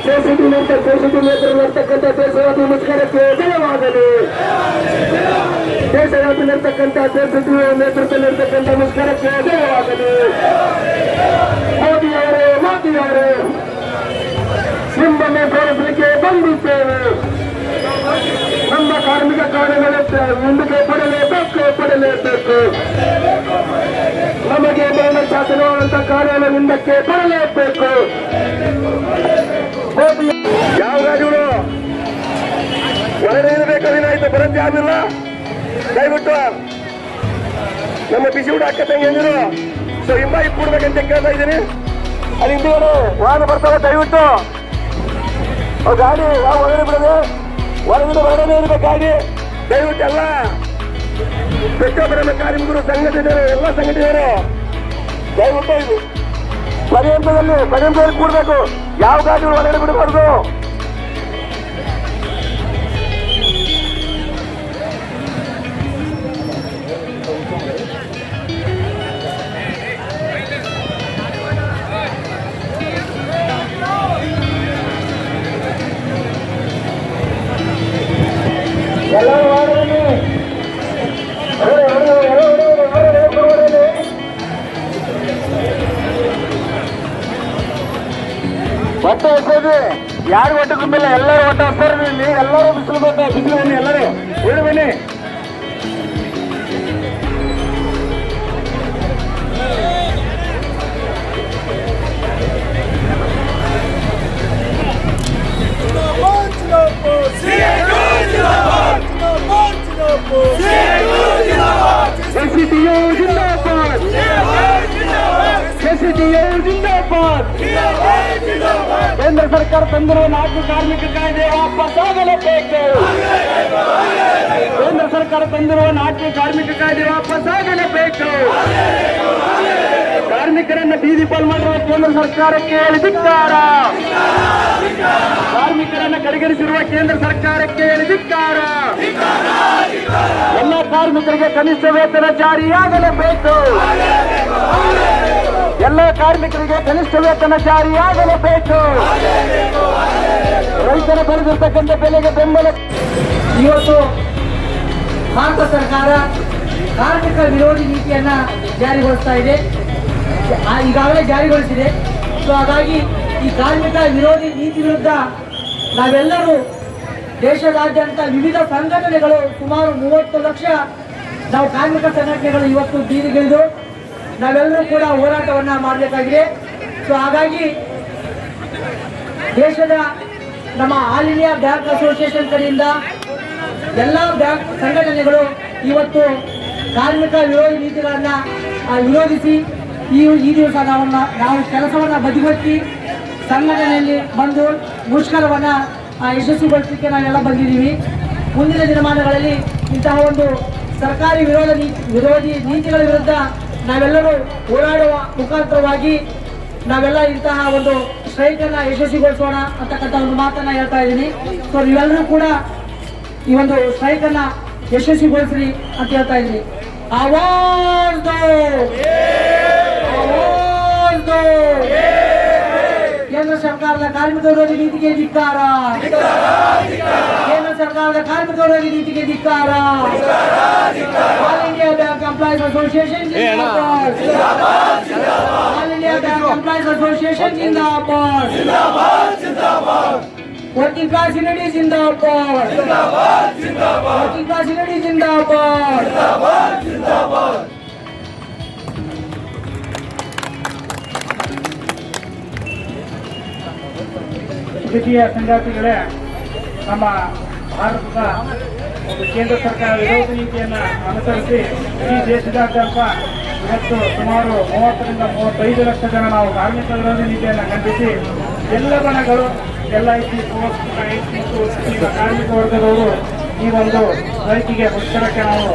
KCD ನೇತೃತ್ವರ್ತಕ್ಕಂಥ ದೇಶವ್ಯಾಪಿ ಮುಷ್ಕರಕ್ಕೆ ಜಯವಾಗಲಿ. ದೇಶವ್ಯಾಪಿನರ್ತಕ್ಕಂಥ ಕೆಸಿಡಿ ನೇತೃತ್ವದಲ್ಲಿರ್ತಕ್ಕಂಥ ಮುಷ್ಕರಕ್ಕೆ ಜಯವಾಗಲಿ. ಮೋದಿಯವರೇ ನಿಮ್ಮನ್ನು ತೋರಿಸಲಿಕ್ಕೆ ಬಂದಿದ್ದೇವೆ. ನಮ್ಮ ಕಾರ್ಮಿಕ ಕಾರ್ಯಗಳ ಮುಂದಕ್ಕೆ ಪಡಲೇಬೇಕು. ನಮಗೆ ಮರಣ ಶಾಸನವಾದಂಥ ಕಾರ್ಯಗಳ ಹಿಂದಕ್ಕೆ ಬರಲೇಬೇಕು. ಯಾವ ಗಾಡಿಗಳು ಹೊರಗಡೆ ಇರಬೇಕಾದ್ರೆ ಬರೋದು ಯಾವಿಲ್ಲ. ದಯವಿಟ್ಟು ನಮ್ಮ ಬಿಸಿ ಊಟ ಅಕ್ಕ ತಂಗಿಯಂದಿರು ಸೊ ಹಿಂಬಾಯಿ ಕೂಡ್ಬೇಕಂತ ಕೇಳ್ತಾ ಇದ್ದೀನಿ. ಅಲ್ಲಿ ಹಿಂದಿಗಳು ವಾಹನ ಬರ್ತಾವೆ. ದಯವಿಟ್ಟು ಗಾಡಿ ಯಾವ ಹೊರಗಡೆ ಬಿಡೋದು, ಹೊರಗಡೆ ಇರಬೇಕು ಗಾಡಿ. ದಯವಿಟ್ಟು ಎಲ್ಲ ಪ್ರತಿಯೊಬ್ಬರ ಕಾರ್ಮಿಕರು ಸಂಘಟಿತರು ಎಲ್ಲ ಸಂಘಟಿತರು ದಯವಿಟ್ಟು ಇದು ಪರ್ಯಂತದಲ್ಲಿ ಕೂಡಬೇಕು. ಯಾವ ಗಾಡಿಗಳು ಹೊರಗಡೆ ಬಿಡಬಾರ್ದು. ಎಲ್ಲರೂ ಹೊಟ್ಟೆ ಹಸೋದು ಯಾರು ಹೊಟ್ಟೆ ತುಂಬಿಲ್ಲ. ಎಲ್ಲರೂ ಹೊಟ್ಟೆ ಹಸ್ತಾರೆ. ಇಲ್ಲಿ ಎಲ್ಲರೂ ಬಿಸಿಲು ಬನ್ನಿ. ಎಲ್ಲರೂ ಹೇಳಿ ಬನ್ನಿ. ಜಿಂದಾಬಾದ್. ಕೇಂದ್ರ ಸರ್ಕಾರ ತಂದಿರುವ 4 ಕಾರ್ಮಿಕ ಕಾಯ್ದೆ ವಾಪಸ್ಸಾಗಲೇಬೇಕು. ಕೇಂದ್ರ ಸರ್ಕಾರ ತಂದಿರುವ 4 ಕಾರ್ಮಿಕ ಕಾಯ್ದೆ ವಾಪಸ್ಸಾಗಲೇಬೇಕು. ಕಾರ್ಮಿಕರನ್ನ ಬೀದಿ ಪಾಲು ಮಾಡಿರುವ ಕೇಂದ್ರ ಸರ್ಕಾರಕ್ಕೆ ಧಿಕ್ಕಾರ. ಕಾರ್ಮಿಕರನ್ನ ಕಡೆಗಣಿಸಿರುವ ಕೇಂದ್ರ ಸರ್ಕಾರಕ್ಕೆ ಧಿಕ್ಕಾರ. ಎಲ್ಲ ಕಾರ್ಮಿಕರಿಗೆ ಕನಿಷ್ಠ ವೇತನ ಜಾರಿಯಾಗಲೇಬೇಕು. ಎಲ್ಲ ಕಾರ್ಮಿಕರಿಗೆ ಕನಿಷ್ಠ ವೇತನ ಜಾರಿಯಾಗಲೇಬೇಕು. ರೈತರ ಬೆಳೆದಿರ್ತಕ್ಕಂಥ ಬೆಲೆಗೆ ಬೆಂಬಲ. ಇವತ್ತು ಭಾರತ ಸರ್ಕಾರ ಕಾರ್ಮಿಕ ವಿರೋಧಿ ನೀತಿಯನ್ನ ಜಾರಿಗೊಳಿಸ್ತಾ ಇದೆ, ಈಗಾಗಲೇ ಜಾರಿಗೊಳಿಸಿದೆ. ಸೊ ಹಾಗಾಗಿ ಈ ಕಾರ್ಮಿಕ ವಿರೋಧಿ ನೀತಿ ವಿರುದ್ಧ ನಾವೆಲ್ಲರೂ ದೇಶದಾದ್ಯಂತ ವಿವಿಧ ಸಂಘಟನೆಗಳು ಸುಮಾರು 30 ಲಕ್ಷ ನಾವು ಕಾರ್ಮಿಕ ಸಂಘಟನೆಗಳು ಇವತ್ತು ಬೀದಿಗಿಳಿದು ನಾವೆಲ್ಲರೂ ಕೂಡ ಹೋರಾಟವನ್ನ ಮಾಡಬೇಕಾಗಿದೆ. ಸೊ ಹಾಗಾಗಿ ದೇಶದ ನಮ್ಮ ಆಲ್ ಇಂಡಿಯಾ ಬ್ಯಾಂಕ್ ಅಸೋಸಿಯೇಷನ್ ಕಡೆಯಿಂದ ಎಲ್ಲ ಬ್ಯಾಂಕ್ ಸಂಘಟನೆಗಳು ಇವತ್ತು ಕಾರ್ಮಿಕ ವಿರೋಧಿ ನೀತಿಗಳನ್ನ ವಿರೋಧಿಸಿ ಈ ದಿವಸ ನಾವು ಕೆಲಸವನ್ನ ಬದಿಗೊತ್ತಿ ಸಂಘಟನೆಯಲ್ಲಿ ಬಂದು ಮುಷ್ಕರವನ್ನ ಯಶಸ್ವಿಗೊಳಿಸಲಿಕ್ಕೆ ನಾವೆಲ್ಲ ಬಂದಿದ್ದೀವಿ. ಮುಂದಿನ ದಿನಮಾನಗಳಲ್ಲಿ ಇಂತಹ ಒಂದು ಸರ್ಕಾರಿ ವಿರೋಧಿ ನೀತಿಗಳ ವಿರುದ್ಧ ನಾವೆಲ್ಲರೂ ಹೋರಾಡುವ ಮುಖಾಂತರವಾಗಿ ನಾವೆಲ್ಲ ಇಂತಹ ಒಂದು ಸ್ಟ್ರೈಕ್ ಅನ್ನ ಯಶಸ್ವಿಗೊಳಿಸೋಣ ಅಂತಕ್ಕಂಥ ಒಂದು ಮಾತನ್ನ ಹೇಳ್ತಾ ಇದ್ದೀನಿ. ಸೊ ನೀವೆಲ್ಲರೂ ಕೂಡ ಈ ಒಂದು ಸ್ಟ್ರೈಕ್ ಅನ್ನ ಯಶಸ್ವಿಗೊಳಿಸ್ರಿ ಅಂತ ಹೇಳ್ತಾ ಇದ್ದೀನಿ. ಆವಾಜ್ ದೋ, ಆವಾಜ್ ದೋ. ಕೇಂದ್ರ ಸರ್ಕಾರದ ಕಾರ್ಮಿಕ ವಿರೋಧಿ ನೀತಿಗೆ ಧಿಕ್ಕಾರ. ಕೇಂದ್ರ ಸರ್ಕಾರದ ಕಾರ್ಮಿಕ ವಿರೋಧಿ ನೀತಿಗೆ ಧಿಕ್ಕಾರ. All India bank employees association ಜಿಂದಾಬಾದ್. All India bank employees association ಜಿಂದಾಬಾದ್. ವರ್ಕಿಂಗ್ ಕ್ಲಾಸ್ ಯೂನಿಟಿ ಜಿಂದಾಬಾದ್. ವರ್ಕಿಂಗ್ ಕ್ಲಾಸ್ ಯೂನಿಟಿ ಜಿಂದಾಬಾದ್. ದ್ವಿತೀಯ ಸಂಗಾತಿಗಳೇ, ನಮ್ಮ ಭಾರತದ ಒಂದು ಕೇಂದ್ರ ಸರ್ಕಾರ ವಿರೋಧಿ ನೀತಿಯನ್ನು ಅನುಸರಿಸಿ ಇಡೀ ದೇಶದಾದ್ಯಂತ ಇವತ್ತು ಸುಮಾರು 30 ರಿಂದ 35 ಲಕ್ಷ ಜನ ನಾವು ಕಾರ್ಮಿಕ ವಿರೋಧಿ ನೀತಿಯನ್ನು ಖಂಡಿಸಿ ಎಲ್ಲ ಬಣಗಳು LIC, ಪೋಸ್ಟ್, ಈಗ ಕಾರ್ಮಿಕ ವರ್ಗದವರು ಈ ಒಂದು ಸ್ಟ್ರೈಕಿಗೆ ಮುಷ್ಕರಕ್ಕೆ ನಾವು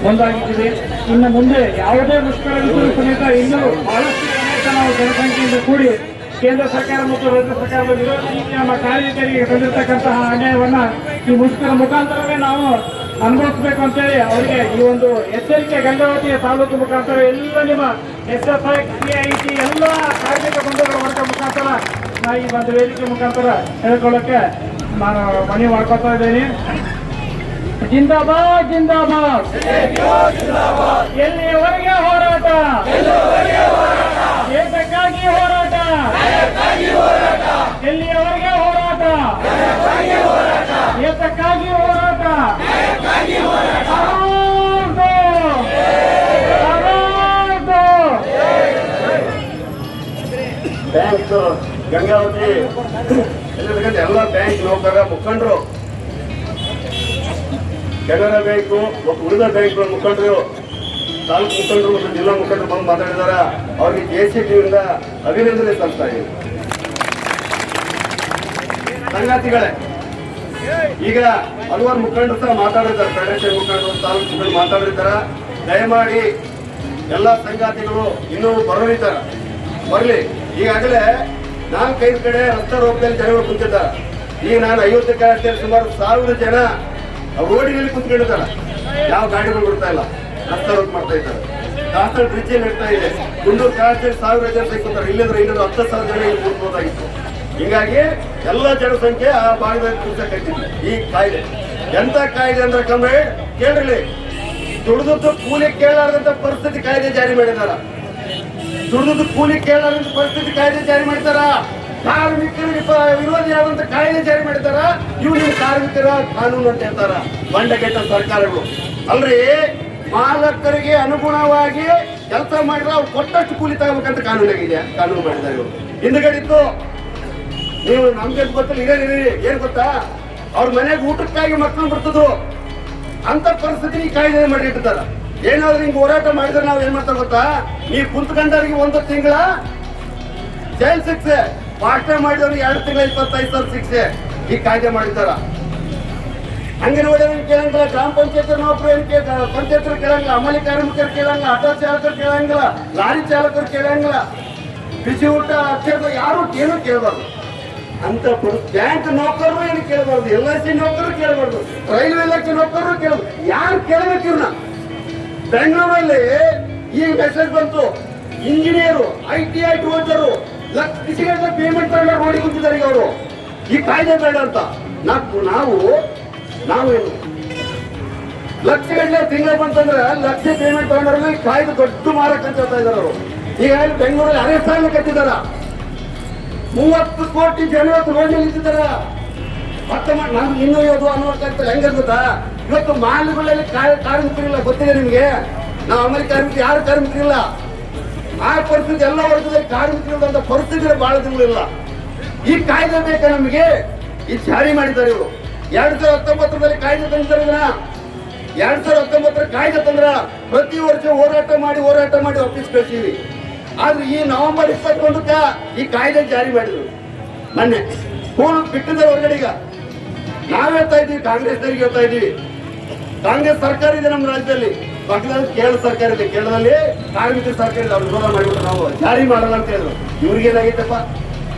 ಮುಂದಾಗಿದ್ದೀವಿ. ಇನ್ನು ಮುಂದೆ ಯಾವುದೇ ಮುಷ್ಕರವಿದ್ದರೂ ಸಮೇತ ಇನ್ನೂ ಬಹಳಷ್ಟು ಸಮೇತ ನಾವು ಜನಸಂಖ್ಯೆಯಿಂದ ಕೂಡಿ ಕೇಂದ್ರ ಸರ್ಕಾರ ಮತ್ತು ರಾಜ್ಯ ಸರ್ಕಾರದ ವಿರೋಧಿ ನೀತಿ ನಮ್ಮ ಕಾರ್ಮಿಕರಿಗೆ ತಂದಿರತಕ್ಕಂತಹ ಅನ್ಯಾಯವನ್ನ ಈ ಮುಷ್ಕರ ಮುಖಾಂತರವೇ ನಾವು ಅನುಭವಿಸಬೇಕು ಅಂತೇಳಿ ಅವರಿಗೆ ಈ ಒಂದು ಎಚ್ಚರಿಕೆ ಗಂಗಾವತಿಯ ತಾಲೂಕು ಮುಖಾಂತರ ಎಲ್ಲ ನಿಮ್ಮ SFI, CIT ಎಲ್ಲ ಕಾರ್ಮಿಕ ಬಂಧುಗಳ ವರ್ಗ ಮುಖಾಂತರ ಈ ಒಂದು ವೇದಿಕೆ ಮುಖಾಂತರ ಹೇಳ್ಕೊಳ್ಳಕ್ಕೆ ನಾನು ಮನವಿ ಮಾಡ್ಕೊತಾ ಇದ್ದೀನಿ. ಜಿಂದಾಬಾದ್ ಜಿಂದಾಬಾದ್. ಎಲ್ಲಿಯವರೆಗೆ ಹೋರಾಟ? ದೇಶಕ್ಕಾಗಿ ಹೋರಾಟ. ಎಲ್ಲಿಯವರೆಗೆ ಹೋರಾಟ? ದೇಶಕ್ಕಾಗಿ ಹೋರಾಟ. ಬ್ಯಾಂಕ್ ಗಂಗಾವತಿ ಎಲ್ಲ ಬ್ಯಾಂಕ್ ನೌಕರರ ಮುಖಂಡರು, ಕೆನರಾ ಬ್ಯಾಂಕು ಮತ್ತು ಉಳಿದ ಬ್ಯಾಂಕ್ಗಳ ಮುಖಂಡರು, ತಾಲೂಕು ಮುಖಂಡರು ಮತ್ತು ಜಿಲ್ಲಾ ಮುಖಂಡರು ಬಂದು ಮಾತಾಡಿದಾರ. ಅವ್ರಿಗೆ JCTಯಿಂದ ಅಭಿನಂದನೆ ಸಲ್ಲಿಸ್ತಾ ಇದ್ದೀವಿ. ಸಂಗಾತಿಗಳೇ, ಈಗ ಹಲವಾರು ಮುಖಂಡರು ಸಹ ಮಾತಾಡಿದ್ದಾರೆ, ಫೆಡರೇಷನ್ ಮುಖಂಡರು, ತಾಲೂಕು ಮುಖಂಡರು ಮಾತಾಡಿದ್ದಾರೆ. ದಯಮಾಡಿ ಎಲ್ಲ ಸಂಗಾತಿಗಳು ಇನ್ನೂ ಬರಲಿ. ಈಗಾಗಲೇ 4-5 ಕಡೆ ರಸ್ತೆ ರೋಗದಲ್ಲಿ ಜನಗಳು ಕುಂತಿದ್ದಾರೆ. ಈಗ ನಾನು 50 ಕಡೆ ಸುಮಾರು 1000 ಜನ ರೋಡಿನಲ್ಲಿ ಕುಂತ್ಕೊಂಡಿದ್ದಾರೆ. ಯಾವ ಗಾಡಿಗಳು ಬಿಡ್ತಾ ಇಲ್ಲ, ರಸ್ತೆ ರೋಗ ಮಾಡ್ತಾ ಇದ್ದಾರೆ. ದಾಸರ ಬ್ರಿಡ್ಜ್ ನಡ್ತಾ ಇದೆ. ಗುಂಡೂರು ಕಾಲೇಜಲ್ಲಿ 1000 ಜನ ಸಿಗ್ತಾರೆ. ಇಲ್ಲಿಂದ್ರೆ 10,000 ಜನ ಇಲ್ಲಿ ಕೂತ್ಬೋದಾಗಿತ್ತು. ಹೀಗಾಗಿ ಎಲ್ಲ ಜನಸಂಖ್ಯೆ ಆ ಭಾಗದಲ್ಲಿ ಕುಂತಕೈತಿದ್ವಿ. ಈ ಕಾಯ್ದೆ ಎಂತ ಕಾಯ್ದೆ ಅಂದ್ರೆ ಕಮ್ರೇಡ್ ಕೇಳ್ರಿ, ದುಡಿದದ್ದು ಕೂಲಿ ಕೇಳಲಾರ್ದಂತ ಪರಿಸ್ಥಿತಿ ಕಾಯ್ದೆ ಜಾರಿ ಮಾಡಿದಾರ. ದುಡಿದದ್ದು ಕೂಲಿ ಕೇಳಲಾರ್ದಂತ ಪರಿಸ್ಥಿತಿ ಕಾಯ್ದೆ ಜಾರಿ ಮಾಡಿದಾರ. ಕಾರ್ಮಿಕರಿಗೆ ವಿರೋಧಿಯಾದಂತ ಕಾಯ್ದೆ ಜಾರಿ ಮಾಡಿದಾರ. ಇವು ನಿಮ್ಮ ಕಾರ್ಮಿಕರ ಕಾನೂನು ಅಂತ ಹೇಳ್ತಾರ ಬಂಡಗೆಟ್ಟ ಸರ್ಕಾರಗಳು. ಅಲ್ರಿ, ಮಾಲಕರಿಗೆ ಅನುಗುಣವಾಗಿ ಕೆಲಸ ಮಾಡಿದ್ರೆ ಅವ್ರು ಕೊಟ್ಟಷ್ಟು ಕೂಲಿ ತಗೋಬೇಕಂತ ಕಾನೂನು ಮಾಡಿದ್ದಾರೆ ಇವರು. ಹಿಂದ್ಗಡಿತ್ತು ನೀವು ನಮ್ಗೆ ಗೊತ್ತಿಲ್ಲ, ಇದೇನಿರಿ ಏನ್ ಗೊತ್ತಾ, ಅವ್ರ ಮನೆಗೆ ಊಟಕ್ಕಾಗಿ ಮಕ್ಕಳು ಬರ್ತದ್ರು ಅಂತ ಪರಿಸ್ಥಿತಿ ಈ ಕಾಯ್ದೆ ಮಾಡಿಟ್ಟಿದ್ದಾರ. ಏನಾದ್ರು ಹಿಂಗ್ ಹೋರಾಟ ಮಾಡಿದ್ರೆ ನಾವ್ ಏನ್ ಮಾಡ್ತಾ ಗೊತ್ತಾ, ನೀವು ಕುಂತ್ಕೊಂಡವ್ರಿಗೆ 1 ತಿಂಗಳ ಜೈಲ್ ಶಿಕ್ಷೆ, ಭಾಷಣ ಮಾಡಿದವ್ರಿಗೆ 2 ತಿಂಗಳ 25,000 ಶಿಕ್ಷೆ ಈ ಕಾಯ್ದೆ ಮಾಡಿದ್ದಾರ. ಅಂಗನವಾಡಿ ಕೇಳಂಗಿಲ್ಲ, ಗ್ರಾಮ ಪಂಚಾಯತ್ ನೌಕರರು ಪಂಚಾಯತ್ ಕೇಳಂಗಿಲ್ಲ, ಅಮಲಿ ಕಾರ್ಮಿಕರು ಕೇಳಂಗಿಲ್ಲ, ಆಟೋ ಚಾಲಕರು ಕೇಳಂಗಿಲ್ಲ, ಲಾರಿ ಚಾಲಕರು ಕೇಳಂಗಿಲ್ಲ, ಬಿಸಿ ಊಟ ಅಕ್ಷರ ಯಾರು ಏನು ಕೇಳಬಾರ್ದು ಅಂತ. ಬ್ಯಾಂಕ್ ನೌಕರರು ಏನು ಕೇಳಬಾರ್ದು, LIC ನೌಕರರು ಕೇಳಬಾರ್ದು, ರೈಲ್ವೆ ಇಲಾಖೆ ನೌಕರರು ಕೇಳಬಾರ್ದು. ಯಾರು ಕೇಳಬೇಕು ಇವ್ರನ್ನ? ಬೆಂಗಳೂರಲ್ಲಿ ಈ ಮೆಸೇಜ್ ಬಂತು, ಇಂಜಿನಿಯರು, ITI ಓದಿದರು ಲಕ್ಷಗಟ್ಟಲೆ ಪೇಮೆಂಟ್ ತಗೊಂಡು ನೋಡಿ ಕೂತಿದ್ದಾರೆ ಈಗ ಅವರು. ಈ ಕಾಯ್ದೆ ಬೇಡ ಅಂತ ನಾವೇನು ಲಕ್ಷಗಟ್ಟಲೆ ತಿಂಗಳು ಬಂತಂದ್ರೆ ಲಕ್ಷ ಪೇಮೆಂಟ್ ತಗೊಂಡ್ರೆ ಕಾಯ್ದೆ ದೊಡ್ಡ ಮಾರಕ್ ಅಂತ ಹೇಳ್ತಾ ಇದಾರೆ ಅವರು. ಈಗ ಬೆಂಗಳೂರಲ್ಲಿ ಅರೆಸ್ಟ್ ಆಗ್ಲಿಕ್ಕೆ 30 ಕೋಟಿ ಜನ ರೋಡ್ ನಿಂತಿದ್ದಾರ. ನಾನು ಇನ್ನೂ ಯೋದು ಅನ್ನೋಕ್ಕಾಗ್ತದೆ. ಹೆಂಗ ಗೊತ್ತಾ, ಇವತ್ತು ಮಾಲ್ಗಳಲ್ಲಿ ಕಾರ್ಮಿಕರಿಲ್ಲ, ಗೊತ್ತಿದೆ ನಿಮ್ಗೆ. ನಾವು ಅಮೆರಿಕ ಕಾರ್ಮಿಕರು ಯಾರು ಕಾರ್ಮಿಕರಿಲ್ಲ. ಆ ಪರಿಸ್ಥಿತಿ ಎಲ್ಲ ವರ್ಗದಲ್ಲಿ ಕಾರ್ಮಿಕರಿಲ್ಲದಂತ ಪರಿಸ್ಥಿತಿ ಬಹಳ ದಿನಗಳಿಲ್ಲ. ಈ ಕಾಯ್ದೆ ಬೇಕಾ ನಮಗೆ? ಇದು ಜಾರಿ ಮಾಡಿದ್ದಾರೆ ಇವರು. 2019ರಲ್ಲಿ ಕಾಯ್ದೆ ತಂದಿದ್ದಾರೆ. 2019 ಕಾಯ್ದೆ ತಂದ್ರ ಪ್ರತಿ ವರ್ಷ ಹೋರಾಟ ಮಾಡಿ ವಾಪಸ್ ಕಳಿಸಿವಿ. ಆದ್ರೆ ಈ ನವೆಂಬರ್ 21ಕ್ಕ ಈ ಕಾಯ್ದೆ ಜಾರಿ ಮಾಡಿದ್ರು. ಮೊನ್ನೆ ಸ್ಕೂಲ್ ಬಿಟ್ಟಿದ್ದಾರೆ ಹೊರಗಡೆ. ಈಗ ನಾವ್ ಹೇಳ್ತಾ ಇದೀವಿ, ಕಾಂಗ್ರೆಸ್ನವ್ರಿಗೆ ಹೇಳ್ತಾ ಇದೀವಿ, ಕಾಂಗ್ರೆಸ್ ಸರ್ಕಾರ ಇದೆ ನಮ್ಮ ರಾಜ್ಯದಲ್ಲಿ, ಪಕ್ಕದಲ್ಲಿ ಕೇರಳ ಸರ್ಕಾರ ಇದೆ. ಕೇರಳದಲ್ಲಿ ಕಾರ್ಮಿಕ ಸರ್ಕಾರ ಇದೆ, ಅವ್ರು ವಿರೋಧ ಮಾಡಿಬಿಟ್ಟು ನಾವು ಜಾರಿ ಮಾಡಲ್ಲ ಅಂತ ಹೇಳಿದ್ರು. ಇವ್ರಿಗೇನಾಗೈತಪ್ಪ,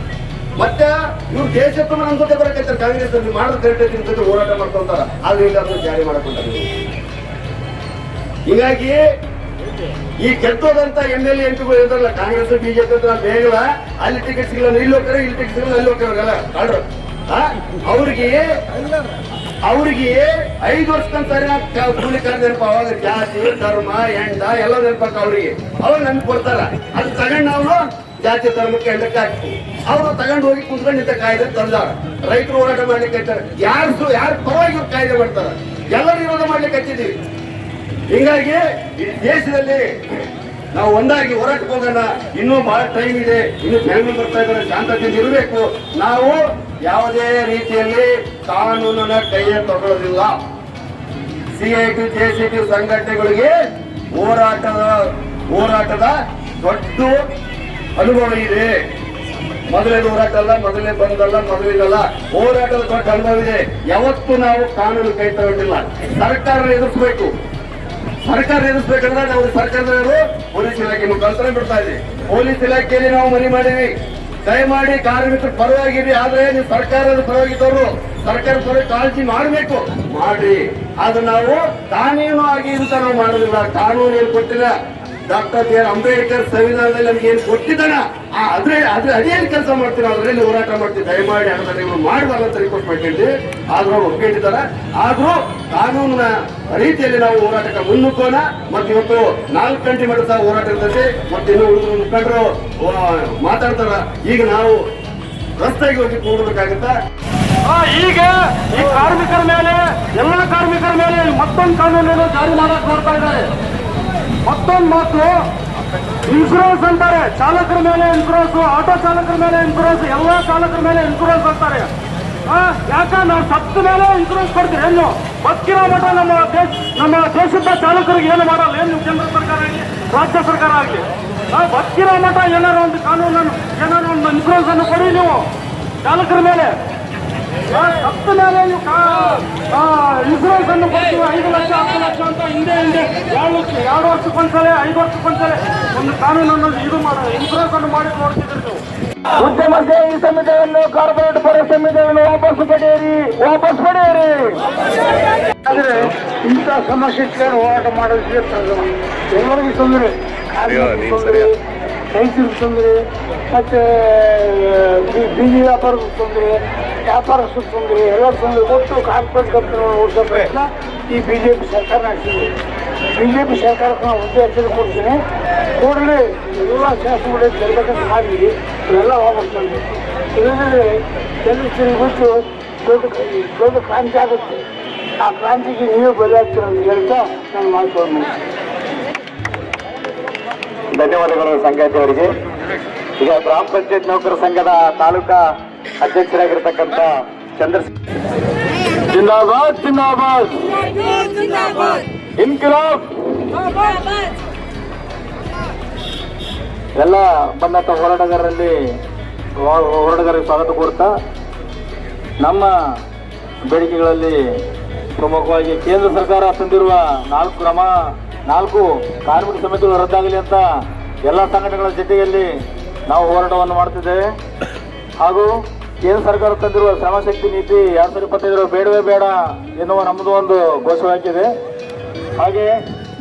ಮತ್ತೆ ಇವ್ರು ದೇಶ ತುಂಬ ನಮ್ಮ ಜೊತೆ ಬರಕೈತಾರೆ. ಕಾಂಗ್ರೆಸ್ ಅಲ್ಲಿ ಮಾಡಿದ ಕರೆಕ್ಟ್ ಜೊತೆ ಹೋರಾಟ ಮಾಡ್ಕೊಂತಾರ, ಆದ್ರೆ ಇಲ್ಲ ಅದನ್ನು ಜಾರಿ ಮಾಡಕೊಂಡ. ಹೀಗಾಗಿ ಈ ಕೆಟ್ಟೋದಂತ MLA ಎಂಪಿಗಳು ಇರ್ತಾರಲ್ಲ, ಕಾಂಗ್ರೆಸ್ BJP ಅಂತ ಬೇಗಲ್ಲ, ಅಲ್ಲಿ ಟಿಕೆಟ್ ಸಿಗಲ್ಲ, ಇಲ್ಲಿ ಹೋಗ್ತಾರೆ, ಇಲ್ಲಿ ಟಿಕೆಟ್ ಸಿಗಲ್ಲ, ಅಲ್ಲಿ ಹೋಗ್ತಾರಲ್ಲ ಕಾಡ್ರು. ಅವ್ರಿಗೆ 5 ವರ್ಷಕ್ಕಂತಾರೆ ಕೂಲಿ ಕಾರ್ ನೆನಪ. ಅವಾಗ ಜಾತಿ, ಧರ್ಮ, ಹೆಂಡ ಎಲ್ಲ ನೆನಪಾಕ ಅವ್ರಿಗೆ. ಅವ್ರು ನಮ್ಗೆ ಕೊಡ್ತಾರ. ಅದು ತಗೊಂಡು ನಾವು ಜಾತಿ ಧರ್ಮಕ್ಕೆ ಹೆಂಡಕ್ಕೆ ಹಾಕ್ತೀವಿ. ಅವ್ರು ತಗೊಂಡು ಹೋಗಿ ಕುತ್ಕೊಂಡು ನಿಂತ ಕಾಯ್ದೆ ತಂದಾರ. ರೈತರು ಹೋರಾಟ ಮಾಡ್ಲಿಕ್ಕೆ ಯಾರು ಪರವಾಗಿ ಕಾಯ್ದೆ ಮಾಡ್ತಾರ, ಎಲ್ಲರೂ ವಿರೋಧ ಮಾಡ್ಲಿಕ್ಕೆ ಹಚ್ಚಿದೀವಿ. ಹೀಗಾಗಿ ಈ ದೇಶದಲ್ಲಿ ನಾವು ಒಂದಾಗಿ ಹೋರಾಟಕ್ಕೆ ಹೋಗೋಣ. ಇನ್ನೂ ಬಹಳ ಟೈಮ್ ಇದೆ. ಇನ್ನು ಜನಗಳು ಬರ್ತಾ ಇದ್ದಾರೆ, ಶಾಂತತೆಯಿಂದ ಇರಬೇಕು. ನಾವು ಯಾವುದೇ ರೀತಿಯಲ್ಲಿ ಕಾನೂನನ್ನ ಕೈಯಲ್ಲಿ ತಗೊಳ್ಳೋದಿಲ್ಲ. CIT JCT ಸಂಘಟನೆಗಳಿಗೆ ಹೋರಾಟದ ದೊಡ್ಡ ಅನುಭವ ಇದೆ. ಮೊದಲೇ ಹೋರಾಟ ಅಲ್ಲ, ಮೊದಲೇ ಬಂದಲ್ಲ, ಮೊದಲಿದಲ್ಲ, ಹೋರಾಟದ ದೊಡ್ಡ ಅನುಭವ ಇದೆ. ಯಾವತ್ತೂ ನಾವು ಕಾನೂನು ಕೈ ತಗೊಂಡಿಲ್ಲ. ಸರ್ಕಾರ ಎದುರಿಸಬೇಕು. ಸರ್ಕಾರ ಎದುರಿಸಬೇಕಂದ್ರೆ ನಾವು ಸರ್ಕಾರದವರು ಪೊಲೀಸ್ ಇಲಾಖೆ ಮುಖಾಂತರ ಬಿಡ್ತಾ ಇದ್ದೀವಿ. ಪೊಲೀಸ್ ಇಲಾಖೆಯಲ್ಲಿ ನಾವು ಮನವಿ ಮಾಡಿವಿ, ದಯಮಾಡಿ ಕಾರ್ಮಿಕರ ಪರವಾಗಿರಿ. ಆದ್ರೆ ನೀವು ಸರ್ಕಾರದ ಪರವಾಗಿದ್ದವರು ಸರ್ಕಾರ ಪರ ಕಾಳಜಿ ಮಾಡಬೇಕು, ಮಾಡಿ. ಆದ್ರೆ ನಾವು ಕಾನೂನು ಆಗಿ ಅಂತ ನಾವು ಮಾಡೋದಿಲ್ಲ. ಕಾನೂನು ಏನು ಕೊಟ್ಟಿಲ್ಲ, ಡಾಕ್ಟರ್ ಬಿ ಆರ್ ಅಂಬೇಡ್ಕರ್ ಸಂವಿಧಾನದಲ್ಲಿ ನಮ್ಗೆ ಏನು ಕೊಟ್ಟಿದ್ದಾನ ಅದ್ರ ಅಡಿಯಲ್ಲಿ ಕೆಲಸ ಮಾಡ್ತೀವಿ, ಅದರಲ್ಲಿ ಹೋರಾಟ ಮಾಡ್ತೀವಿ. ದಯಮಾಡಿ ಹಣದಲ್ಲಿ ಇವರು ಮಾಡಬಾರ್ದು ಅಂತ ರಿಕ್ವೆಸ್ಟ್ ಮಾಡ್ಕೊಂಡ್ವಿ. ಆದ್ರೂ ಅವ್ರು ಒಪ್ಪಿಟ್ಟಿದ್ದಾರೆ. ಆದ್ರೂ ಕಾನೂನಿನ ರೀತಿಯಲ್ಲಿ ನಾವು ಹೋರಾಟಕ್ಕೆ ಮುನ್ನುಗ್ಗೋಣ. ಮತ್ತೆ ಇವತ್ತು 4 ಗಂಟೆ ಮಟ್ಟ ಸಹ ಹೋರಾಟ ಇರ್ತದೆ. ಮತ್ತೆ ಇನ್ನು ಉಳಿದ ಮುಖಂಡರು ಮಾತಾಡ್ತಾರ. ಈಗ ನಾವು ರಸ್ತೆಗೆ ಹೋಗಿ ಕೂಡಬೇಕಾಗುತ್ತಾ? ಈಗ ಈ ಕಾರ್ಮಿಕರ ಮೇಲೆ, ಎಲ್ಲ ಕಾರ್ಮಿಕರ ಮೇಲೆ ಮತ್ತೊಂದು ಕಾನೂನನ್ನು ಜಾರಿ ಮಾಡಕ್ ನೋಡ್ತಾ ಇದ್ದಾರೆ. ಮತ್ತೊಂದು ಮಾತು, ಇನ್ಶೂರೆನ್ಸ್ ಅಂತಾರೆ. ಚಾಲಕರ ಮೇಲೆ ಇನ್ಶೂರೆನ್ಸ್, ಆಟೋ ಚಾಲಕರ ಮೇಲೆ ಇನ್ಶೂರೆನ್ಸ್, ಎಲ್ಲ ಚಾಲಕರ ಮೇಲೆ ಇನ್ಶೂರೆನ್ಸ್ ಅಂತಾರೆ. ಯಾಕ ನಾವು ಸತ್ತ ಮೇಲೆ ಇನ್ಶೂರೆನ್ಸ್ ಕೊಡ್ತೀರಿ? ಏನು ಬದುಕಿರೋ ಮಠ ನಮ್ಮ ದೇಶದ ಚಾಲಕರಿಗೆ ಏನು ಮಾಡಲ್ಲ? ಏನು ಕೇಂದ್ರ ಸರ್ಕಾರ ಆಗಲಿ ರಾಜ್ಯ ಸರ್ಕಾರ ಆಗಲಿ ಬದುಕಿರೋ ಮಠ ಏನಾರು ಒಂದು ಕಾನೂನನ್ನು, ಏನಾರು ಒಂದು ಇನ್ಶೂರೆನ್ಸ್ ಅನ್ನು ಕೊಡಿ ನೀವು ಚಾಲಕರ ಮೇಲೆ. ಸತ್ತ ಮೇಲೆ ನೀವು ಇನ್ಶೂರೆನ್ಸ್ ಅನ್ನು ಕೊಡ್ತೀವಿ. 5 ಲಕ್ಷ 10 ಲಕ್ಷ ಅಂತ ಹಿಂದೆ 2 ವರ್ಷಕ್ಕೊಂದ್ಸಲ 5 ವರ್ಷಕ್ಕೊಂದ್ಸಲ ಒಂದು ಕಾನೂನನ್ನು ಇದು ಇನ್ಶೂರೆನ್ಸ್ ಅನ್ನು ಮಾಡಿ ನೋಡ್ತಿದ್ರು ನೀವು. ಉದ್ಯಮಕ್ಕೆ ಈ ಸಂವಿಧಾನವನ್ನು, ಕಾರ್ಪೊರೇಟ್ ಪರ ಸಂವಿಧಾನವನ್ನು ವಾಪಸ್ ಪಡೆಯಿರಿ. ಆದರೆ ಇಂಥ ಸಮಸ್ಯೆ ಹೋರಾಟ ಮಾಡೋದಕ್ಕೆ ಎಲ್ಲರಿಗೂ ತೊಂದರೆ, ರೈತರಿಗೆ ತೊಂದರೆ, ಮತ್ತೆ ಬೀದಿ ವ್ಯಾಪಾರದ ತೊಂದರೆ, ವ್ಯಾಪಾರಸ್ಥರ ತೊಂದರೆ, ಎಲ್ಲ ತೊಂದರೆ ಕೊಟ್ಟು ಕಾರ್ಪೊರೇಟ್ ಕಂಪನಿಗಳನ್ನು ಉಳಿಸೋ ಪ್ರಯತ್ನ ಈ ಬಿಜೆಪಿ ಸರ್ಕಾರ ನಡೆಸಿದೆ. ಬಿಜೆಪಿ ಸರ್ಕಾರಕ್ಕೆ ನಾವು ಒಂದು ಎಚ್ಚರಿಕೆ ಕೊಡ್ತೀನಿ. ಕೂಡಲೇ ಎಲ್ಲ ಶಾಸಕರು ತರಬೇಕಂತ ಮಾಡಿದ್ವಿ, ಇವೆಲ್ಲ ವಾಪಸ್ ಮಾಡಬೇಕು. ಇಲ್ಲದ್ರೆ ಕೆಲಸರಿಗೆ ಬಿಟ್ಟು ದೊಡ್ಡ ಕ್ರಾಂತಿ ಆಗುತ್ತೆ. ಆ ಕ್ರಾಂತಿಗೆ ನೀವು ಬದಲಾಗ್ತೀರ ಅಂತ ಹೇಳ್ತಾ ನಾನು ಮಾತುಗಳನ್ನು ಧನ್ಯವಾದಗಳು ಸಂಗಾತಿ ಅವರಿಗೆ. ಈಗ ಗ್ರಾಮ ಪಂಚಾಯತ್ ನೌಕರ ಸಂಘದ ತಾಲೂಕಾ ಅಧ್ಯಕ್ಷರಾಗಿರ್ತಕ್ಕಂಥ ಜಿಂದಾಬಾದ್ ಜಿಂದಾಬಾದ್ ಇನ್ಕಿಲಾಬ್ ಎಲ್ಲ ಬಂದಂತ ಹೋರಾಟಗಾರರಿಗೆ ಸ್ವಾಗತ ಕೋರ್ತಾ, ನಮ್ಮ ಬೇಡಿಕೆಗಳಲ್ಲಿ ಪ್ರಮುಖವಾಗಿ ಕೇಂದ್ರ ಸರ್ಕಾರ ತಂದಿರುವ 4 ಕಾರ್ಮಿಕ ಸಮಿತಿಗಳು ರದ್ದಾಗಲಿ ಅಂತ ಎಲ್ಲ ಸಂಘಟನೆಗಳ ಜೊತೆಯಲ್ಲಿ ನಾವು ಹೋರಾಟವನ್ನು ಮಾಡ್ತಿದ್ದೇವೆ. ಹಾಗೂ ಕೇಂದ್ರ ಸರ್ಕಾರ ತಂದಿರುವ ಶ್ರಮಶಕ್ತಿ ನೀತಿ 2025 ಬೇಡವೇ ಬೇಡ ಎನ್ನುವ ನಮ್ಮದು ಒಂದು ಘೋಷವಾಕ್ಯವಿದೆ. ಹಾಗೆ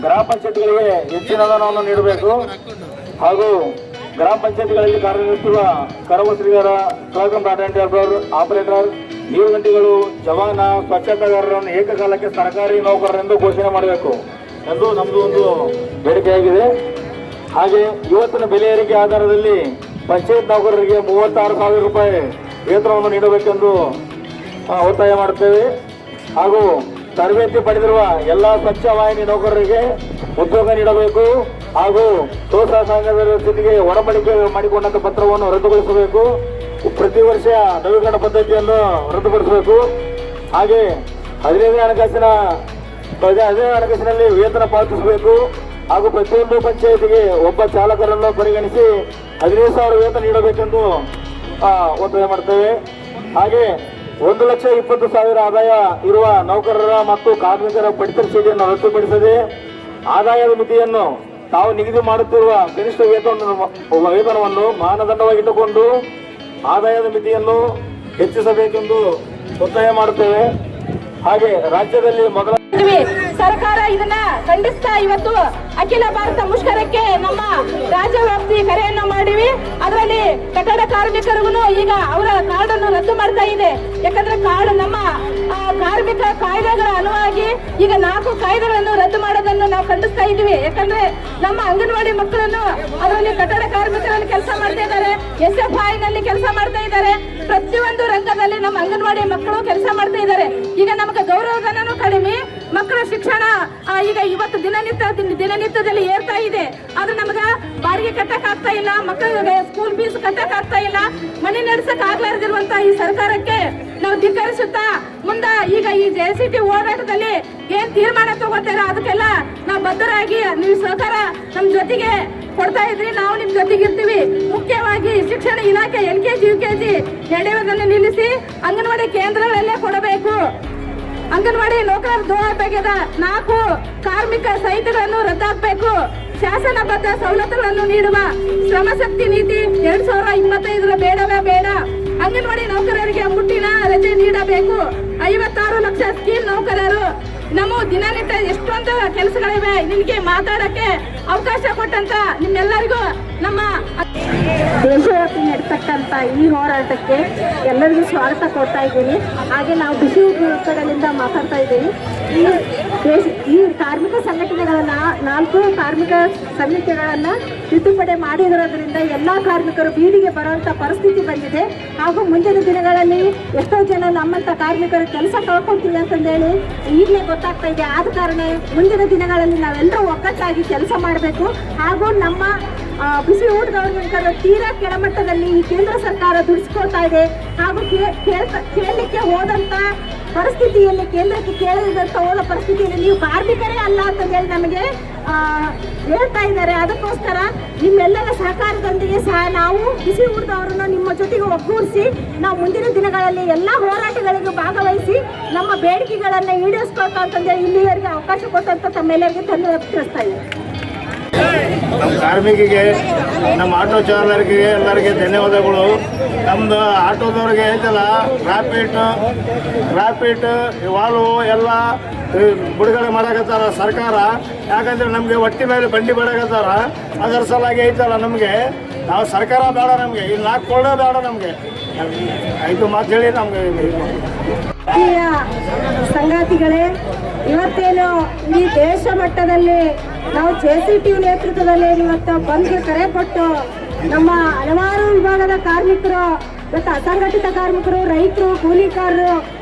ಗ್ರಾಮ ಪಂಚಾಯತ್ಗಳಿಗೆ ಹೆಚ್ಚಿನ ಅನುದಾನವನ್ನು ನೀಡಬೇಕು. ಹಾಗೂ ಗ್ರಾಮ ಪಂಚಾಯತ್ಗಳಲ್ಲಿ ಕಾರ್ಯನಿರ್ವಹಿಸುವ ಕರವಸ್ತ್ರೀಯರ, ಕ್ಲರ್ಕ್ ಅಟೆಂಡರ್, ಆಪರೇಟರ್, ನೀರು ಗಂಟೆಗಳು, ಜವಾನ, ಸ್ವಚ್ಛತಾಗಾರರನ್ನು ಏಕಕಾಲಕ್ಕೆ ಸರ್ಕಾರಿ ನೌಕರರೆಂದು ಘೋಷಣೆ ಮಾಡಬೇಕು ಎಂದು ನಮ್ಮದು ಒಂದು ಬೇಡಿಕೆಯಾಗಿದೆ. ಹಾಗೆ ಇವತ್ತಿನ ಬೆಲೆ ಏರಿಕೆ ಆಧಾರದಲ್ಲಿ ಪಂಚಾಯತ್ ನೌಕರರಿಗೆ 36,000 ರೂಪಾಯಿ ವೇತನವನ್ನು ನೀಡಬೇಕೆಂದು ಒತ್ತಾಯ ಮಾಡುತ್ತೇವೆ. ಹಾಗೂ ತರಬೇತಿ ಪಡೆದಿರುವ ಎಲ್ಲ ಸ್ವಚ್ಛ ವಾಹಿನಿ ನೌಕರರಿಗೆ ಉದ್ಯೋಗ ನೀಡಬೇಕು. ಹಾಗೂ ಸ್ವಸಹಾಯ ಸಂಘದ ಜೊತೆಗೆ ಒಡಂಬಡಿಕೆ ಮಾಡಿಕೊಂಡಂತ ಪತ್ರವನ್ನು ರದ್ದುಗೊಳಿಸಬೇಕು. ಪ್ರತಿ ವರ್ಷ ನವೀಕರಣ ಪದ್ಧತಿಯನ್ನು ರದ್ದುಪಡಿಸಬೇಕು. ಹಾಗೆ 15ನೇ ಹಣಕಾಸಿನಲ್ಲಿ ವೇತನ ಪಾವತಿಸಬೇಕು. ಹಾಗೂ ಪ್ರತಿಯೊಂದು ಪಂಚಾಯತಿಗೆ ಒಬ್ಬ ಚಾಲಕರನ್ನು ಪರಿಗಣಿಸಿ 15,000 ವೇತನ ನೀಡಬೇಕೆಂದು ಒತ್ತಾಯ ಮಾಡ್ತೇವೆ. ಹಾಗೆ 1,20,000 ಆದಾಯ ಇರುವ ನೌಕರರ ಮತ್ತು ಕಾರ್ಮಿಕರ ಪಡಿತರ ಚೀಟಿಯನ್ನು ರದ್ದುಪಡಿಸದೆ ಆದಾಯದ ಮಿತಿಯನ್ನು ತಾವು ನಿಗದಿ ಮಾಡುತ್ತಿರುವ ಕನಿಷ್ಠ ವೇತನವನ್ನು ಮಾನದಂಡವಾಗಿಟ್ಟುಕೊಂಡು ಆದಾಯದ ಮಿತಿಯನ್ನು ಹೆಚ್ಚಿಸಬೇಕೆಂದು ಒತ್ತಾಯ ಮಾಡುತ್ತೇವೆ. ಹಾಗೆ ರಾಜ್ಯದಲ್ಲಿ ಮೊದಲ ಸರ್ಕಾರ ಇದನ್ನ ಖಂಡಿಸ್ತಾ ಇವತ್ತು ಅಖಿಲ ಭಾರತ ಮುಷ್ಕರಕ್ಕೆ ನಮ್ಮ ರಾಜ್ಯ ವ್ಯಾಪ್ತಿ ಕರೆಯನ್ನು ಮಾಡಿವಿ. ಅದರಲ್ಲಿ ಕಟ್ಟಡ ಕಾರ್ಮಿಕರಿಗೂ ಈಗ ಅವರ ಕಾರ್ಡ್ ಅನ್ನು ರದ್ದು ಮಾಡ್ತಾ ಇದೆ. ಯಾಕಂದ್ರೆ ಕಾರ್ಡ್ ನಮ್ಮ ಕಾರ್ಮಿಕ ಕಾಯ್ದೆಗಳ ಅನುವಾಗಿ ಈಗ 4 ಕಾಯ್ದೆಗಳನ್ನು ರದ್ದು ಮಾಡೋದನ್ನು ನಾವು ಖಂಡಿಸ್ತಾ ಇದ್ವಿ. ಯಾಕಂದ್ರೆ ನಮ್ಮ ಅಂಗನವಾಡಿ ಮಕ್ಕಳನ್ನು ಅದರಲ್ಲಿ ಕಟ್ಟಡ ಕಾರ್ಮಿಕರಲ್ಲಿ ಕೆಲಸ ಮಾಡ್ತಾ ಇದ್ದಾರೆ, SFI ನಲ್ಲಿ ಕೆಲಸ ಮಾಡ್ತಾ ಇದ್ದಾರೆ, ಪ್ರತಿಯೊಂದು ರಂಗದಲ್ಲಿ ನಮ್ಮ ಅಂಗನವಾಡಿ ಮಕ್ಕಳು ಕೆಲಸ ಮಾಡ್ತಾ ಇದ್ದಾರೆ. ಈಗ ನಮಗೆ ಗೌರವಧನನೂ ಕಡಿಮೆ, ಮಕ್ಕಳ ಶಿಕ್ಷಣ ಈಗ ಇವತ್ತು ದಿನನಿತ್ಯದಲ್ಲಿ ಏರ್ತಾ ಇದೆ. ಆದ್ರೆ ನಮ್ಗೆ ಬಾಡಿಗೆ ಕಟ್ಟಕ್ ಆಗ್ತಾ ಇಲ್ಲ, ಮಕ್ಕಳಿಗೆ ಸ್ಕೂಲ್ ಫೀಸ್ ಕಟ್ಟಕ್ ಆಗ್ತಾ ಇಲ್ಲ, ಮನೆ ನಡೆಸಕ್ ಆಗ್ಲಾರ್ದಿರುವಂತ ಈ ಸರ್ಕಾರಕ್ಕೆ ನಾವು ಧಿಕ್ಕರಿಸುತ್ತಾ ಮುಂದ ಈಗ ಈ JCT ಹೋರಾಟದಲ್ಲಿ ಏನ್ ತೀರ್ಮಾನ ತಗೋತಾರ ಅದಕ್ಕೆಲ್ಲ ನಾವು ಬದ್ಧರಾಗಿ ನೀವು ಸಹಕಾರ ನಮ್ ಜೊತೆಗೆ ಕೊಡ್ತಾ ಇದ್ರಿ, ನಾವು ನಿಮ್ ಜೊತೆಗೆ ಇರ್ತೀವಿ. ಮುಖ್ಯವಾಗಿ ಶಿಕ್ಷಣ ಇಲಾಖೆ LKG UKG ನಡೆಯುವುದನ್ನು ನಿಲ್ಲಿಸಿ ಅಂಗನವಾಡಿ ಕೇಂದ್ರಗಳಲ್ಲೇ ಕೊಡಬೇಕು. ಅಂಗನವಾಡಿ ನೌಕರರ ದೌರ್ಭಾಗ್ಯದ 4 ಕಾರ್ಮಿಕ ಸಹಿತಗಳನ್ನು ರದ್ದಾಗಬೇಕು. ಶಾಸನಬದ್ಧ ಸವಲತ್ತುಗಳನ್ನು ನೀಡುವ ಶ್ರಮಶಕ್ತಿ ನೀತಿ 2025 ಬೇಡವೇ ಬೇಡ. ಅಂಗನವಾಡಿ ನೌಕರರಿಗೆ ಮುಟ್ಟಿನ ರಜೆ ನೀಡಬೇಕು. 56 ಲಕ್ಷ ಸ್ಕೀಮ್ ನೌಕರರು ನಮ್ಮ ದಿನನಿತ್ಯ ಎಷ್ಟೊಂದು ಕೆಲಸಗಳಿವೆ, ನಿಮಗೆ ಮಾತಾಡಕ್ಕೆ ಅವಕಾಶ ಕೊಟ್ಟಂತ ನಿಮ್ಮೆಲ್ಲರಿಗೂ ನಮ್ಮ ದೇಶವ್ಯಾಪಿ ನಡೀತಕ್ಕಂಥ ಈ ಹೋರಾಟಕ್ಕೆ ಎಲ್ಲರಿಗೂ ಸ್ವಾಗತ ಕೊಡ್ತಾ ಇದ್ದೀನಿ. ಹಾಗೆ ನಾವು ಬಿಸಿ ಊಟಗಳಿಂದ ಮಾತಾಡ್ತಾ ಇದ್ದೀವಿ. ಈ ಕಾರ್ಮಿಕ ಸಂಘಟನೆಗಳನ್ನ 4 ಕಾರ್ಮಿಕ ಸಮಿತಿಗಳನ್ನ ತಿದ್ದುಪಡಿ ಮಾಡಿರೋದ್ರಿಂದ ಎಲ್ಲ ಕಾರ್ಮಿಕರು ಬೀದಿಗೆ ಬರುವಂತ ಪರಿಸ್ಥಿತಿ ಬಂದಿದೆ. ಹಾಗೂ ಮುಂದಿನ ದಿನಗಳಲ್ಲಿ ಎಷ್ಟೋ ಜನ ನಮ್ಮಂತ ಕಾರ್ಮಿಕರು ಕೆಲಸ ಕಳ್ಕೊಂತೀವಿ ಅಂತಂದೇಳಿ ಈಗಲೇ ಗೊತ್ತಾಗ್ತಾ ಇದೆ. ಆದ ಕಾರಣ ಮುಂದಿನ ದಿನಗಳಲ್ಲಿ ನಾವೆಲ್ಲರೂ ಒಗ್ಗಟ್ಟಾಗಿ ಕೆಲಸ ಮಾಡಬೇಕು. ಹಾಗೂ ನಮ್ಮ ಬಿಸಿ ಊಟದವ್ರಿಗಿಂತ ತೀರಾ ಕೆಳಮಟ್ಟದಲ್ಲಿ ಈ ಕೇಂದ್ರ ಸರ್ಕಾರ ದುಡಿಸ್ಕೊಳ್ತಾ ಇದೆ. ಹಾಗೂ ಕೇಳಲಿಕ್ಕೆ ಹೋದಂತ ಪರಿಸ್ಥಿತಿಯಲ್ಲಿ, ಕೇಂದ್ರಕ್ಕೆ ಕೇಳಿದಂತ ಹೋದ ಪರಿಸ್ಥಿತಿಯಲ್ಲಿ ನೀವು ಕಾರ್ಮಿಕರೇ ಅಲ್ಲ ಅಂತ ಹೇಳಿ ನಮಗೆ ಹೇಳ್ತಾ ಇದ್ದಾರೆ. ಅದಕ್ಕೋಸ್ಕರ ನಿಮ್ಮೆಲ್ಲರ ಸಹಕಾರದೊಂದಿಗೆ ಸಹ ನಾವು ಬಿಸಿ ಊಟದವರನ್ನು ನಿಮ್ಮ ಜೊತೆಗೆ ಒಗ್ಗೂಡಿಸಿ ನಾವು ಮುಂದಿನ ದಿನಗಳಲ್ಲಿ ಎಲ್ಲ ಹೋರಾಟಗಳಿಗೆ ಭಾಗವಹಿಸಿ ನಮ್ಮ ಬೇಡಿಕೆಗಳನ್ನು ಈಡೇರಿಸ್ಕೊಳ್ತಾ ಅಂತಂದೇಳಿ ಇಲ್ಲಿವರೆಗೆ ಅವಕಾಶ ಕೊಟ್ಟಂತ ತಮ್ಮೆಲ್ಲರಿಗೂ ಧನ್ಯವಾದ ತಿಳಿಸ್ತಾ ಇದ್ದೀನಿ. ನಮ್ಮ ಕಾರ್ಮಿಕರಿಗೆ, ನಮ್ಮ ಆಟೋ ಚಾಲಕರಿಗೆ ಎಲ್ಲರಿಗೆ ಧನ್ಯವಾದಗಳು. ನಮ್ದು ಆಟೋದವ್ರಿಗೆ ಐತಲ್ಲ ರ್ಯಾಪಿಡ್ ವಾಲ್ವು ಎಲ್ಲ ಬಿಡುಗಡೆ ಮಾಡಕತ್ತಾರ ಸರ್ಕಾರ. ಯಾಕಂದ್ರೆ ನಮಗೆ ಹೊಟ್ಟೆ ಮೇಲೆ ಬಂಡಿ ಬಿಡಕತ್ತಾರ. ಅದರ ಸಲಾಗಿ ಐತಲ್ಲ ನಮಗೆ ನಾವು ಸರ್ಕಾರ ಬೇಡ, ನಮಗೆ ಇಲ್ಲಿ 4 ಕೋಡೆ ಬೇಡ, ನಮಗೆ 5 ಮಾತು ಹೇಳಿ ನಮಗೆ. ಸಂಗಾತಿಗಳೇ, ಇವತ್ತೇನು ಈ ದೇಶ ಮಟ್ಟದಲ್ಲಿ ನಾವು JCTU ನೇತೃತ್ವದಲ್ಲಿ ಇವತ್ತು ಬಂದ್ಗೆ ಕರೆ ಕೊಟ್ಟು ನಮ್ಮ ಹಲವಾರು ವಿಭಾಗದ ಕಾರ್ಮಿಕರು, ಇವತ್ತು ಅಸಂಘಟಿತ ಕಾರ್ಮಿಕರು, ರೈತರು, ಕೂಲಿಕಾರರು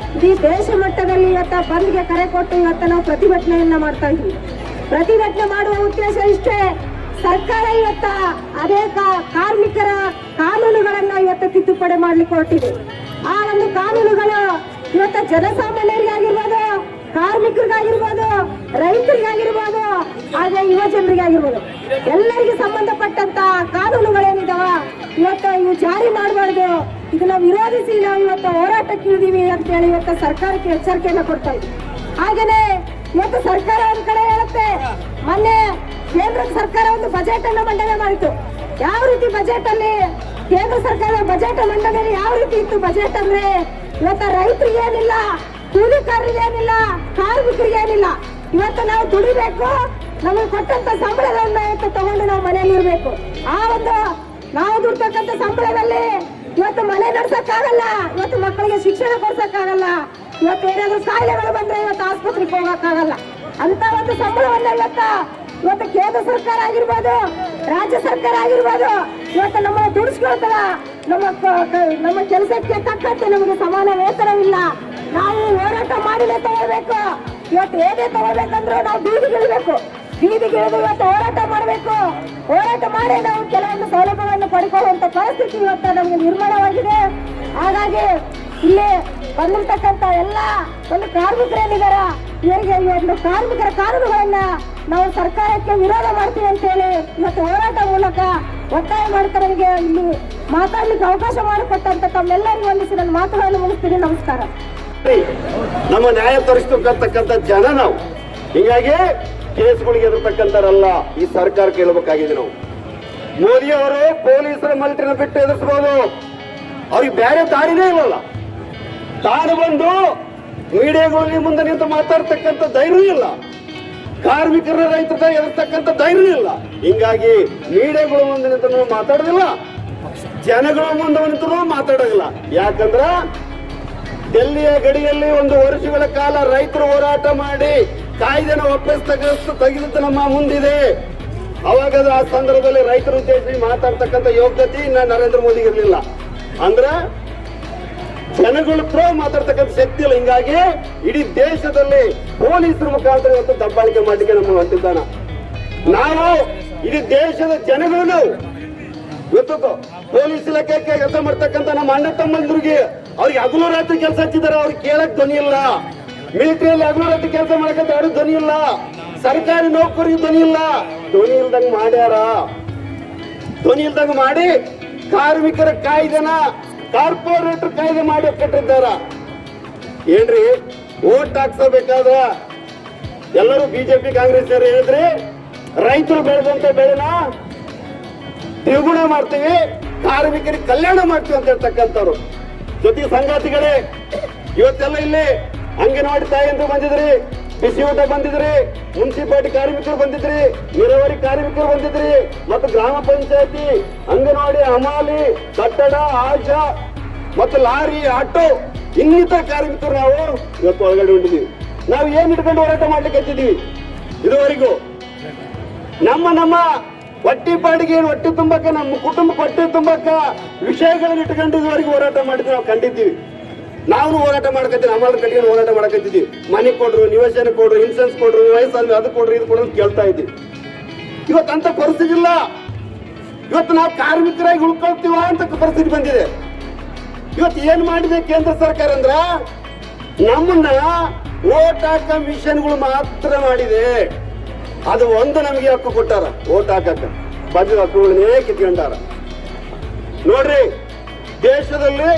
ಈ ದೇಶ ಮಟ್ಟದಲ್ಲಿ ಇವತ್ತು ಬಂದ್ಗೆ ಕರೆ ಕೊಟ್ಟು ಇವತ್ತು ನಾವು ಪ್ರತಿಭಟನೆಯನ್ನ ಮಾಡ್ತಾ ಇದ್ದೀವಿ. ಪ್ರತಿಭಟನೆ ಮಾಡುವ ಉದ್ದೇಶ ಇಷ್ಟೇ, ಸರ್ಕಾರ ಇವತ್ತ ಅನೇಕ ಕಾರ್ಮಿಕರ ಕಾನೂನುಗಳನ್ನ ಇವತ್ತು ತಿದ್ದುಪಡಿ ಮಾಡ್ಲಿಕ್ಕೆ ಹೊರಟಿದೆ. ಆ ಒಂದು ಕಾನೂನುಗಳು ಇವತ್ತು ಜನಸಾಮಾನ್ಯರಿಗಾಗಿರ್ಬೋದು, ಕಾರ್ಮಿಕರಿಗಾಗಿರ್ಬೋದು, ರೈತರಿಗಾಗಿರ್ಬೋದು, ಹಾಗೆ ಯುವ ಜನರಿಗಾಗಿರ್ಬೋದು, ಎಲ್ಲರಿಗೂ ಸಂಬಂಧಪಟ್ಟಂತ ಕಾನೂನುಗಳೇನಿದಾವ ಇವತ್ತು ಇವು ಜಾರಿ ಮಾಡಬಾರ್ದು. ಇದನ್ನ ವಿರೋಧಿಸಿ ನಾವು ಇವತ್ತು ಹೋರಾಟಕ್ಕೆ ಇಳಿದೀವಿ ಅಂತ ಹೇಳಿ ಇವತ್ತು ಸರ್ಕಾರಕ್ಕೆ ಎಚ್ಚರಿಕೆಯನ್ನು ಕೊಡ್ತಾ ಇದ್ದೀವಿ. ಹಾಗೇನೆ ಇವತ್ತು ಸರ್ಕಾರ ಒಂದ್ ಕಡೆ ಹೇಳುತ್ತೆ, ಮೊನ್ನೆ ಕೇಂದ್ರ ಸರ್ಕಾರ ಒಂದು ಬಜೆಟ್ ಅನ್ನು ಮಂಡನೆ ಮಾಡಿತು. ಯಾವ ರೀತಿ ಬಜೆಟ್ ಅಲ್ಲಿ ಕೇಂದ್ರ ಸರ್ಕಾರ ಬಜೆಟ್ ಮಂಡನೆ ಯಾವ ರೀತಿ ಇತ್ತು ಬಜೆಟ್ ಅಂದ್ರೆ, ಇವತ್ತು ರೈತರಿಗೆ ಏನಿಲ್ಲ, ಕೂಲಿಕಾರರಿಗೆ ಏನಿಲ್ಲ, ಕಾರ್ಮಿಕರಿಗೆ ಏನಿಲ್ಲ. ಇವತ್ತು ನಾವು ದುಡಿಬೇಕು, ನಮಗೆ ಕೊಟ್ಟಂತ ಸಂಬಳಗಳನ್ನ ಇವತ್ತು ತಗೊಂಡು ನಾವು ಮನೆಯಲ್ಲಿ ಇರಬೇಕು. ಆ ಒಂದು ನಾವು ದುಡ್ತಕ್ಕಂಥ ಸಂಬಳದಲ್ಲಿ ಇವತ್ತು ಮನೆ ನಡ್ಸಕ್ಕಾಗಲ್ಲ, ಇವತ್ತು ಮಕ್ಕಳಿಗೆ ಶಿಕ್ಷಣ ಕೊಡ್ಸಕ್ಕಾಗಲ್ಲ, ಇವತ್ತು ಏನಾದ್ರು ಕಾಯಿಲೆಗಳು ಬಂದ್ರೆ ಇವತ್ತು ಆಸ್ಪತ್ರೆಗೆ ಹೋಗಕ್ಕಾಗಲ್ಲ. ಅಂತ ಒಂದು ಸಂಬಳವನ್ನ ಇವತ್ತು ಕೇಂದ್ರ ಸರ್ಕಾರ ಆಗಿರ್ಬೋದು, ರಾಜ್ಯ ಸರ್ಕಾರ ಆಗಿರ್ಬೋದು ಇವತ್ತು ನಮ್ಮ ದುಡಿಸ್ಕೊಳ್ತಾರ. ನಮ್ಮ ಕೆಲಸಕ್ಕೆ ತಕ್ಕಂತೆ ನಮಗೆ ಸಮಾನ ವೇತನವಿಲ್ಲ. ನಾವು ಹೋರಾಟ ಮಾಡಿನೇ ತಗೋಬೇಕು. ಇವತ್ತು ಏನೇ ತಗೋಬೇಕಂದ್ರೂ ನಾವು ಬೀದಿಗಿಳಿಬೇಕು. ಬೀದಿಗಿಳಿದು ಇವತ್ತು ಹೋರಾಟ ಮಾಡಬೇಕು. ಹೋರಾಟ ಮಾಡಿ ನಾವು ಕೆಲವೊಂದು ಸೌಲಭ್ಯಗಳನ್ನು ಪಡ್ಕೊಳ್ಳುವಂತ ಪರಿಸ್ಥಿತಿ ಇವತ್ತು ನಮಗೆ ನಿರ್ಮಾಣವಾಗಿದೆ. ಹಾಗಾಗಿ ಇಲ್ಲಿ ಬಂದಿರ್ತಕ್ಕಂಥ ಎಲ್ಲ ಒಂದು ಕಾರ್ಮಿಕರೇನಿದಾರ, ಇವರಿಗೆ ಈ ಒಂದು ಕಾರ್ಮಿಕರ ಕಾನೂನುಗಳನ್ನ ನಾವು ಸರ್ಕಾರಕ್ಕೆ ವಿರೋಧ ಮಾಡ್ತೀವಿ ಅಂತ ಹೇಳಿ ಇವತ್ತು ಹೋರಾಟ ಮೂಲಕ ಒತ್ತಾಯ ಮಾಡ್ತಾರಿಗೆ ಇಲ್ಲಿ ಮಾತಾಡ್ಲಿಕ್ಕೆ ಅವಕಾಶ ಮಾಡಿಕೊಟ್ಟಂತ ತಮ್ಮೆಲ್ಲರಿಗೂ ವಂದಿಸಿ ನನ್ನ ಮಾತುಗಳನ್ನು ಮುಗಿಸ್ತೀನಿ. ನಮಸ್ಕಾರ. ನಮ್ಮ ನ್ಯಾಯ ತೋರಿಸ್ತಕ್ಕಂಥ ಜನ ನಾವು, ಹೀಗಾಗಿ ಕೇಸ್ಗಳಿಗೆ ಎದುರ್ತಕ್ಕಂಥರಲ್ಲ. ಈ ಸರ್ಕಾರ ಕೇಳಬೇಕಾಗಿದೆ ನಾವು. ಮೋದಿ ಅವರು ಪೊಲೀಸರ ಮಲ್ಟಿನ ಬಿಟ್ಟು ಎದುರಿಸಬಹುದು, ಅವ್ರಿಗೆ ಬೇರೆ ದಾರಿನೇ ಇಲ್ಲಲ್ಲ. ತಾನು ಬಂದು ಮೀಡಿಯಾಗಳಲ್ಲಿ ಮುಂದೆ ನಿಂತು ಮಾತಾಡ್ತಕ್ಕಂಥ ಧೈರ್ಯ ಇಲ್ಲ, ಕಾರ್ಮಿಕರ ರೈತರ ಎದುರ್ತಕ್ಕಂಥ ಧೈರ್ಯ ಇಲ್ಲ. ಹಿಂಗಾಗಿ ಮೀಡಿಯಾಗಳು ಮುಂದೆ ನಿಂತು ಮಾತಾಡೋದಿಲ್ಲ, ಜನಗಳ ಮುಂದೆ ನಿಂತು ಮಾತಾಡೋದಿಲ್ಲ. ಯಾಕಂದ್ರ ಡೆಲ್ಲಿಯ ಗಡಿಯಲ್ಲಿ 1 ವರ್ಷಗಳ ಕಾಲ ರೈತರು ಹೋರಾಟ ಮಾಡಿ ಕಾಯ್ದೆನ ತೆಗೆದು ನಮ್ಮ ಮುಂದಿದೆ. ಅವಾಗ ಆ ಸಂದರ್ಭದಲ್ಲಿ ರೈತರ ಉದ್ದೇಶಿಸಿ ಮಾತಾಡ್ತಕ್ಕಂಥ ಯೋಗ್ಯತೆ ನರೇಂದ್ರ ಮೋದಿಗೆ ಇರಲಿಲ್ಲ. ಅಂದ್ರ ಜನಗಳ ಮಾತಾಡ್ತಕ್ಕಂಥ ಶಕ್ತಿ ಇಲ್ಲ. ಹಿಂಗಾಗಿ ಇಡೀ ದೇಶದಲ್ಲಿ ಪೊಲೀಸರ ಮುಖಾಂತರ ಇವತ್ತು ದಬ್ಬಾಳಿಕೆ ಮಾಡಲಿಕ್ಕೆ ನಮ್ಮ ಹೊಂಟಿದ್ದಾನ. ನಾವು ಇಡೀ ದೇಶದ ಜನಗಳು ನಾವು ಇವತ್ತು ಪೊಲೀಸ್ ಇಲಾಖೆಗೆ ಕೆಲಸ ಮಾಡ್ತಕ್ಕಂಥ ನಮ್ಮ ಅಣ್ಣ ತಮ್ಮಂದ್ರಿಗೆ ಅವ್ರಿಗೆ ಹಗಲು ರಾತ್ರಿ ಕೆಲಸ ಹಚ್ಚಿದಾರೆ, ಅವ್ರಿಗೆ ಕೇಳಕ್ ಧ್ವನಿ ಇಲ್ಲ. ಮಿಲಿಟರಿಯಲ್ಲಿ ಹಗಲು ರಾತ್ರಿ ಕೆಲಸ ಮಾಡಕಂತ ಅವ್ರಿಗೆ ಧ್ವನಿ ಇಲ್ಲ. ಸರ್ಕಾರಿ ನೌಕರಿಗೆ ಧ್ವನಿ ಇಲ್ಲ. ಧ್ವನಿ ಇಲ್ದಂಗ ಮಾಡ್ಯಾರ. ಧ್ವನಿ ಇಲ್ದಂಗ ಮಾಡಿ ಕಾರ್ಮಿಕರ ಕಾಯ್ದೆನ ಕಾರ್ಪೊರೇಟರ್ ಕಾಯ್ದೆ ಮಾಡಿ ಕಟ್ಟಿದ್ದಾರ. ಏನ್ರಿ, ಓಟ್ ಹಾಕ್ಸಬೇಕಾದ ಎಲ್ಲರೂ ಬಿಜೆಪಿ ಕಾಂಗ್ರೆಸ್ ಹೇಳಿದ್ರಿ, ರೈತರು ಬೆಳೆದಂತ ಬೆಳೆನ ದ್ವಿಗುಣ ಮಾಡ್ತೀವಿ, ಕಾರ್ಮಿಕರಿಗೆ ಕಲ್ಯಾಣ ಮಾಡ್ತೀವಿ ಅಂತ ಹೇಳ್ತಕ್ಕಂಥವ್ರು. ಜೊತೆಗೆ ಸಂಗಾತಿಗಳೇ, ಇವತ್ತೆಲ್ಲ ಇಲ್ಲಿ ಅಂಗನವಾಡಿ ತಾಯಿ ಅಂತ ಬಂದಿದ್ರಿ, ಬಿಸಿ ಊಟ ಬಂದಿದ್ರಿ, ಮುನ್ಸಿಪಾಲಿಟಿ ಕಾರ್ಮಿಕರು ಬಂದಿದ್ರಿ, ನೀರಾವರಿ ಕಾರ್ಮಿಕರು ಬಂದಿದ್ರಿ, ಮತ್ತು ಗ್ರಾಮ ಪಂಚಾಯತಿ, ಅಂಗನವಾಡಿ, ಹಮಾಲಿ, ಕಟ್ಟಡ, ಆಶಾ ಮತ್ತು ಲಾರಿ, ಆಟೋ ಇನ್ನಿತರ ಕಾರ್ಮಿಕರು ನಾವು ಇವತ್ತು ಒಳಗಡೆ ಹೊಂಟಿದ್ದೀವಿ. ನಾವು ಏನ್ ಇಟ್ಕೊಂಡು ಹೋರಾಟ ಮಾಡ್ಲಿಕ್ಕೆ ಹಚ್ಚಿದೀವಿ ಇದುವರೆಗೂ? ನಮ್ಮ ಹೊಟ್ಟಿ ಪಾಡಿಗೆ, ಹೊಟ್ಟೆ ತುಂಬಕ್ಕ, ನಮ್ಮ ಕುಟುಂಬಕ್ಕೆ ಹೊಟ್ಟೆ ತುಂಬಕ್ಕ ವಿಷಯಗಳನ್ನ ಇಟ್ಕೊಂಡು ಇದುವರೆಗೂ ಹೋರಾಟ ಮಾಡಿದ್ವಿ. ನಾವು ಕಂಡಿದ್ದೀವಿ. ನಾವು ಹೋರಾಟ ಮಾಡ್ಕತ್ತೀವಿ, ಅಮಲ್ ಕಟ್ಟಿಗೆ ಹೋರಾಟ ಮಾಡಕತ್ತಿದ್ವಿ. ಮನೆ ಕೊಡ್ರು, ನಿವೇಶನ ಕೊಡ್ರು, ಇನ್ಸೂರೆನ್ಸ್ ಕೊಡ್ರು, ವಯಸ್ಸಲ್ಲಿ ಅದು ಕೊಡ್ರು, ಇದು ಕೊಡ್ರು ಅಂತ ಕೇಳ್ತಾ ಇದ್ವಿ. ಇವತ್ತಂತ ಪರಿಸ್ಥಿತಿ ಇಲ್ಲ. ಇವತ್ತು ನಾವು ಕಾರ್ಮಿಕರಾಗಿ ಉಳ್ಕೊಳ್ತೀವ ಅಂತ ಪರಿಸ್ಥಿತಿ ಬಂದಿದೆ. ಇವತ್ತು ಏನ್ ಮಾಡಿದೆ ಕೇಂದ್ರ ಸರ್ಕಾರ ಅಂದ್ರ, ನಮ್ಮನ್ನ ಓಟ್ ಹಾಕ ಮಿಷನ್ಗಳು ಮಾತ್ರ ಮಾಡಿದೆ. ಅದು ಒಂದು ನಮಗೆ ಹಕ್ಕು ಕೊಟ್ಟಾರ, ಓಟ್ ಹಾಕಕ್ಕ. ಬದ್ದ ಹಕ್ಕುಗಳನ್ನೇ ಕಿತ್ಕೊಂಡಾರ. ನೋಡ್ರಿ, ದೇಶದಲ್ಲಿ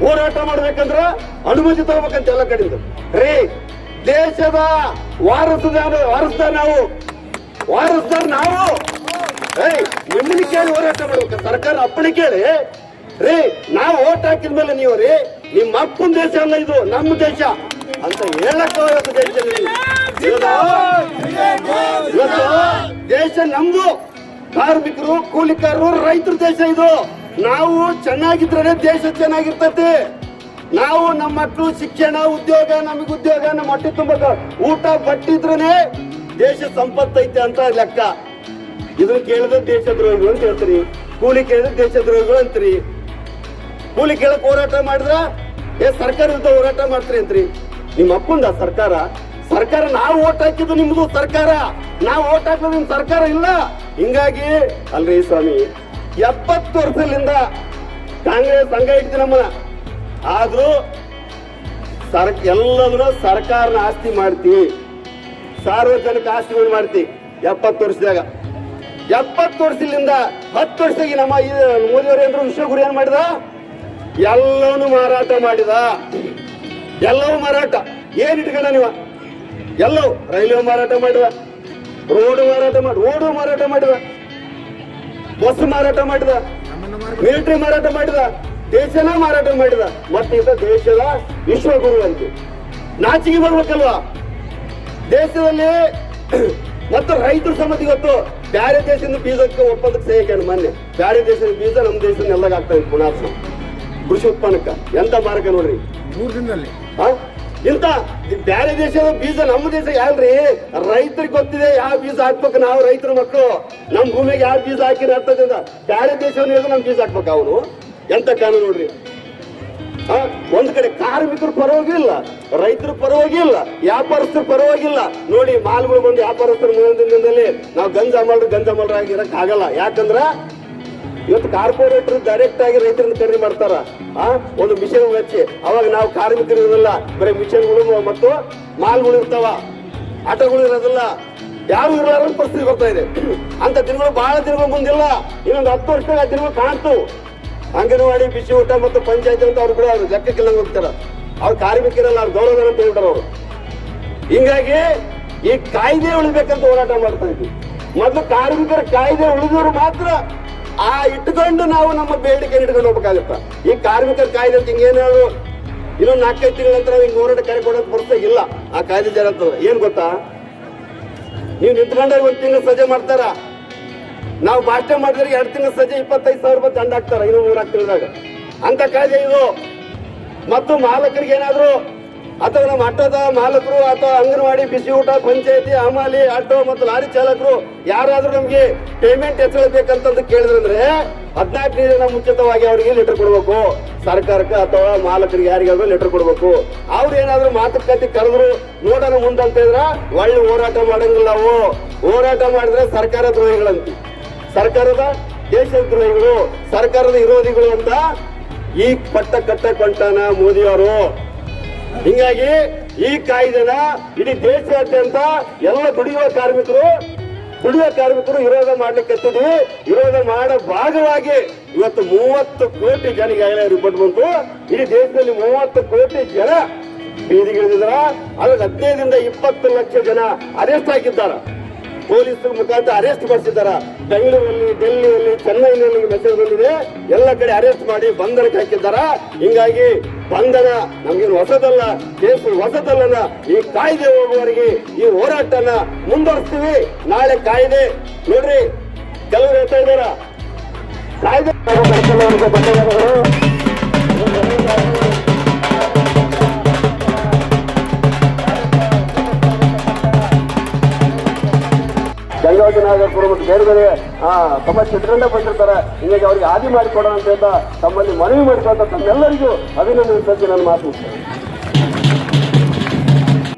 ಹೋರಾಟ ಮಾಡ್ಬೇಕಂದ್ರ ಅನುಮತಿ ತಗೋಬೇಕಂತ ಎಲ್ಲ ಕಡೆಯಿಂದ ರೀ. ದೇಶದ ವಾರಸದಾರ ನಾವು ನಿಮ್ಮನ್ನ ಕೇಳಿ ಹೋರಾಟ ಮಾಡ್ಬೇಕು. ಸರ್ಕಾರ ಅಪ್ಪಣೆ ಕೇಳಿ ರೀ, ನಾವು ಓಟ್ ಹಾಕಿದ್ಮೇಲೆ ನೀವು ರೀ, ನಿಮ್ಮ ಅಪ್ಪನ ದೇಶ ಅಲ್ಲ ಇದು, ನಮ್ಮ ದೇಶ ಅಂತ ಹೇಳಕ್ಕೆ ದೇಶದಲ್ಲಿ ಇವತ್ತು ದೇಶ ನಮ್ದು. ಕಾರ್ಮಿಕರು, ಕೂಲಿಕಾರರು, ರೈತರ ದೇಶ ಇದು. ನಾವು ಚೆನ್ನಾಗಿದ್ರೆ ದೇಶ ಚೆನ್ನಾಗಿರ್ತೈತಿ. ನಾವು ನಮ್ಮ ಮಕ್ಕಳು ಶಿಕ್ಷಣ, ಉದ್ಯೋಗ, ನಮಗೆ ಉದ್ಯೋಗ, ನಮ್ಮ ಹೊಟ್ಟೆ ತುಂಬ ಊಟ ಬಟ್ಟಿದ್ರೇನೆ ದೇಶ ಸಂಪತ್ತೈತೆ ಅಂತ ಲೆಕ್ಕ. ಇದನ್ನ ಕೇಳಿದ್ರೆ ದೇಶದ್ರೋಹಿಗಳು ಅಂತ ಹೇಳ್ತೀರಿ, ಕೂಲಿ ಕೇಳಿದ್ರೆ ದೇಶದ್ರೋಹಿಗಳು ಅಂತೀರಿ. ಕೂಲಿ ಕೇಳಕ್ ಹೋರಾಟ ಮಾಡಿದ್ರ ಸರ್ಕಾರ ವಿರುದ್ಧ ಹೋರಾಟ ಮಾಡ್ತೀರಿ ಅಂತ್ರಿ. ನಿಮ್ಮ ಅಪ್ಪಂದ ಸರ್ಕಾರ ನಾವು ಓಟ್ ಹಾಕಿದ್ದು ನಿಮ್ದು ಸರ್ಕಾರ, ನಾವು ಓಟ್ ಹಾಕಿದ್ದು ನಿಮ್ ಸರ್ಕಾರ ಇಲ್ಲ. ಹಿಂಗಾಗಿ ಅಲ್ರಿ ಸ್ವಾಮಿ, 70 ವರ್ಷದಿಂದ ಕಾಂಗ್ರೆಸ್ ಹಂಗ ಇಟ್ಟು ನಮ್ಮನ್ನ. ಆದ್ರೂ ಎಲ್ಲದನ್ನು ಸರ್ಕಾರನ ಆಸ್ತಿ ಮಾಡ್ತೀವಿ, ಸಾರ್ವಜನಿಕ ಆಸ್ತಿಗಳು ಮಾಡ್ತೀವಿ. 70 ವರ್ಷದಾಗ 70 ವರ್ಷದಿಂದ 10 ವರ್ಷದಾಗಿ ನಮ್ಮ ಮೋದಿಯವರು ಏನ್ರು ವಿಶ್ವ ಗುರಿ ಏನ್ ಮಾಡಿದ? ಎಲ್ಲವನ್ನೂ ಮಾರಾಟ ಮಾಡಿದ. ಎಲ್ಲವೂ ಮಾರಾಟ. ಏನ್ ಇಟ್ಕೊಂಡ ನೀವ? ಎಲ್ಲವೂ ರೈಲ್ವೆ ಮಾರಾಟ ಮಾಡಿದ, ರೋಡ್ ಮಾರಾಟ ಮಾಡಿದ, ಬಸ್ ಮಾರಾಟ ಮಾಡಿದ, ಮಿಲಿಟರಿ ಮಾರಾಟ ಮಾಡಿದ, ದೇಶನ ಮಾರಾಟ ಮಾಡಿದ. ಮತ್ತೆ ಇದು ದೇಶದ ವಿಶ್ವಗುರು ಅಂತ ನಾಚಿಗೆ ಬರ್ಬೇಕಲ್ವಾ ದೇಶದಲ್ಲಿ? ಮತ್ತು ರೈತರ ಸಮಿತಿ ಇವತ್ತು ಬ್ಯಾರೆ ದೇಶದ ಬೀಜಕ್ಕೆ ಒಪ್ಪಂದಕ್ಕೆ ಸಹಿ ಹಾಕ್ಯಾನ ಮೊನ್ನೆ. ಬ್ಯಾರೆ ದೇಶದ ಬೀಜ ನಮ್ಮ ದೇಶದ ಎಲ್ಲಾಗ ಆಗ್ತಾ ಇದೆ. ಪುನಾಸ ಕೃಷಿ ಉತ್ಪನ್ನಕ್ಕ ಎಂತ ಮಾರಕ ನೋಡ್ರಿ 3 ದಿನದಲ್ಲಿ. ಇಂತ ಬ್ಯಾರೆ ದೇಶದ ಬೀಜ ನಮ್ಮ ದೇಶ ಯಾಲ್ರಿ? ರೈತರಿಗೆ ಗೊತ್ತಿದೆ ಯಾವ ಬೀಜ ಹಾಕ್ಬೇಕು. ನಾವು ರೈತರ ಮಕ್ಕಳು, ನಮ್ಮ ಭೂಮಿಗೆ ಯಾವ ಬೀಜ ಹಾಕಿರ ಅರ್ಥದಿಂದ ಬ್ಯಾರೆ ದೇಶವನ್ನು ನಮ್ ಬೀಜ ಹಾಕ್ಬೇಕು. ಅವನು ಎಂತ ಕಾನೂನು ನೋಡ್ರಿ. ಒಂದ್ ಕಡೆ ಕಾರ್ಮಿಕರು ಪರವಾಗಿಲ್ಲ, ರೈತರ ಪರವಾಗಿಲ್ಲ, ವ್ಯಾಪಾರಸ್ಥರು ಪರವಾಗಿಲ್ಲ. ನೋಡಿ, ಮಾಲ್ಗಳು ಬಂದು ವ್ಯಾಪಾರಸ್ಥರ ಮುಂದಿನದಲ್ಲಿ ನಾವು ಗಂಜಾಮಲ್ರಾಗಿ ಇರಕ್ ಆಗಲ್ಲ. ಯಾಕಂದ್ರ ಇವತ್ತು ಕಾರ್ಪೊರೇಟರ್ ಡೈರೆಕ್ಟ್ ಆಗಿ ರೈತರನ್ನ ಖರೀದಿ ಮಾಡ್ತಾರ. ಒಂದು ಮಿಷನ್ ಹಚ್ಚಿ, ಅವಾಗ ನಾವು ಕಾರ್ಮಿಕರು ಇರೋದಿಲ್ಲ, ಬರೀ ಮಿಷನ್ಗಳು ಮತ್ತು ಮಾಲ್ಗಳು ಇರ್ತಾವ, ಆಟೋಗಳು ಇರೋದಿಲ್ಲ, ಯಾರು ಇರಲಾರ ಪರಿಸ್ಥಿತಿ ಬರ್ತಾ ಇದೆ. ಅಂತ ದಿನಗಳು ಬಹಳ ದಿನಗಳು ಮುಂದಿಲ್ಲ. ಇನ್ನೊಂದು 10 ವರ್ಷದಾಗ ಆ ದಿನಗಳು ಕಾಣ್ತವು. ಅಂಗನವಾಡಿ, ಬಿಸಿ ಊಟ ಮತ್ತು ಪಂಚಾಯತ್ ಅಂತ ಅವ್ರು ಕೂಡ ಅವ್ರು ಲೆಕ್ಕಕ್ಕೆಲ್ಲ ಹೋಗ್ತಾರ. ಅವ್ರು ಕಾರ್ಮಿಕರಲ್ಲ, ಅವ್ರು ಗೌರವ ಅಂತ ಹೇಳ್ತಾರ ಅವರು. ಹಿಂಗಾಗಿ ಈ ಕಾಯ್ದೆ ಉಳಿಬೇಕಂತ ಹೋರಾಟ ಮಾಡ್ತಾ ಇದ್ವಿ. ಮೊದಲು ಕಾರ್ಮಿಕರ ಕಾಯ್ದೆ ಉಳಿದವರು ಮಾತ್ರ ಇಟ್ಕೊಂಡು ನಾವು ನಮ್ಮ ಬೇಡಿಕೆ ಇಟ್ಕೊಂಡು ಹೋಗ್ಬೇಕಾಗತ್ತ. ಈ ಕಾರ್ಮಿಕರ ಕಾಯ್ದೆ ಅಂತ ಹಿಂಗೇನು ಇನ್ನೊಂದು 4-5 ತಿಂಗಳ ನಂತರ ಹಿಂಗ್ ಹೋರಾಟ ಕರೆ ಕೊಡೋದು ಬರ್ತದೆ ಇಲ್ಲ. ಆ ಕಾಯ್ದೆ ಜಾರಿ ಆಗ್ತದ. ಏನ್ ಗೊತ್ತಾ? ನೀವು ನಿಂತ್ಕೊಂಡಾಗ 1 ತಿಂಗಳು ಸಜೆ ಮಾಡ್ತಾರ. ನಾವು ಭಾಷಣ ಮಾಡಿದ್ರೆ 2 ತಿಂಗಳ ಸಜೆ 25,000 ರೂಪಾಯಿ ದಂಡ ಹಾಕ್ತಾರ. ಇನ್ನೂ 4 ತಿಂಗಳದಾಗ ಅಂತ ಕಾಯ್ದೆ ಇದು. ಮತ್ತು ಮಾಲಕರಿಗೆ ಏನಾದ್ರು, ಅಥವಾ ನಮ್ಮ ಆಟೋದ ಮಾಲಕರು ಅಥವಾ ಅಂಗನವಾಡಿ, ಬಿಸಿ ಊಟ, ಪಂಚಾಯತಿ, ಹಮಾಲಿ, ಆಟೋ ಮತ್ತು ಲಾರಿ ಚಾಲಕರು ಯಾರಾದ್ರೂ ನಮ್ಗೆ ಪೇಮೆಂಟ್ ಹೆಚ್ಚಳಬೇಕಂತಂದು ಕೇಳಿದ್ರಂದ್ರೆ 14 ದಿನ ಮುಂಚಿತವಾಗಿ ಅವರಿಗೆ ಲೆಟರ್ ಕೊಡ್ಬೇಕು. ಸರ್ಕಾರಕ್ಕೆ ಅಥವಾ ಮಾಲಕರಿಗೆ ಯಾರಿಗಾದ್ರೂ ಲೆಟರ್ ಕೊಡ್ಬೇಕು. ಅವ್ರು ಏನಾದ್ರು ಮಾತುಕತೆ ಕರೆದ್ರು ನೋಡೋಣ ಮುಂದಂತ ಇದ್ರ ಒಳ್ಳೆ ಹೋರಾಟ ಮಾಡಂಗಿಲ್ಲ. ನಾವು ಹೋರಾಟ ಮಾಡಿದ್ರೆ ಸರ್ಕಾರ ದ್ರೋಹಿಗಳಂತ, ಸರ್ಕಾರದ ದೇಶದ ದ್ರೋಹಿಗಳು, ಸರ್ಕಾರದ ವಿರೋಧಿಗಳು ಅಂತ ಈ ಕಟ್ಟ ಕೊಂಟಾನ ಮೋದಿಯವರು. ಹಿಂಗಾಗಿ ಈ ಕಾಯ್ದೆನ ಇಡೀ ದೇಶಾದ್ಯಂತ ಎಲ್ಲ ದುಡಿಯುವ ಕಾರ್ಮಿಕರು ವಿರೋಧ ಮಾಡ್ಲಿಕ್ಕೆ ಹತ್ತಿದ್ವಿ. ವಿರೋಧ ಮಾಡೋ ಭಾಗವಾಗಿ ಇವತ್ತು 30 ಕೋಟಿ ಜನಿಗೆ ರಿಪೋರ್ಟ್ ಬಂತು. ಇಡೀ ದೇಶದಲ್ಲಿ 30 ಕೋಟಿ ಜನ ಬೀದಿಗಿಳಿದಿದ್ರ. ಅದ್ರಲ್ಲಿ 15ರಿಂದ 20 ಲಕ್ಷ ಜನ ಅರೆಸ್ಟ್ ಆಗಿದ್ದಾರ. ಪೊಲೀಸರ ಮುಖಾಂತರ ಅರೆಸ್ಟ್ ಮಾಡಿಸಿದ್ದಾರ. ಬೆಂಗಳೂರಲ್ಲಿ, ಡೆಲ್ಲಿಯಲ್ಲಿ, ಚೆನ್ನೈನಲ್ಲಿ ಮೆಸೇಜ್ ಬಂದಿದೆ. ಎಲ್ಲ ಕಡೆ ಅರೆಸ್ಟ್ ಮಾಡಿ ಬಂಧನಕ್ಕೆ ಹಾಕಿದ್ದಾರ. ಹಿಂಗಾಗಿ ಬಂಧನ ನಮ್ಗೇನು ಹೊಸದಲ್ಲ, ಕೇಸು ಹೊಸದಲ್ಲ. ಈ ಕಾಯ್ದೆ ಹೋಗುವವರೆಗೆ ಈ ಹೋರಾಟನ ಮುಂದುವರಿಸ್ತೀವಿ. ನಾಳೆ ಕಾಯ್ದೆ ನೋಡ್ರಿ, ಕೆಲವರು ಹೇಳ್ತಾ ಇದಾರ ಕಾಯ್ದೆ ಗಂಗಾವತಿನಗರಪುರ ಮತ್ತು ಬೇರೆ ಬೇರೆ ಸಮಸ್ಯೆ ಇಟ್ಕೊಂಡೇ ಬಂದಿರ್ತಾರೆ. ಹೀಗಾಗಿ ಅವ್ರಿಗೆ ಆದಿ ಮಾಡಿಕೊಡೋಣ ಅಂತ ತಮ್ಮಲ್ಲಿ ಮನವಿ ಮಾಡಿಕೊಳ್ತಾ ತಮ್ಮೆಲ್ಲರಿಗೂ ಅಭಿನಂದನೆ ಸಲ್ಲಿಸಿ ನನ್ನ ಮಾತು.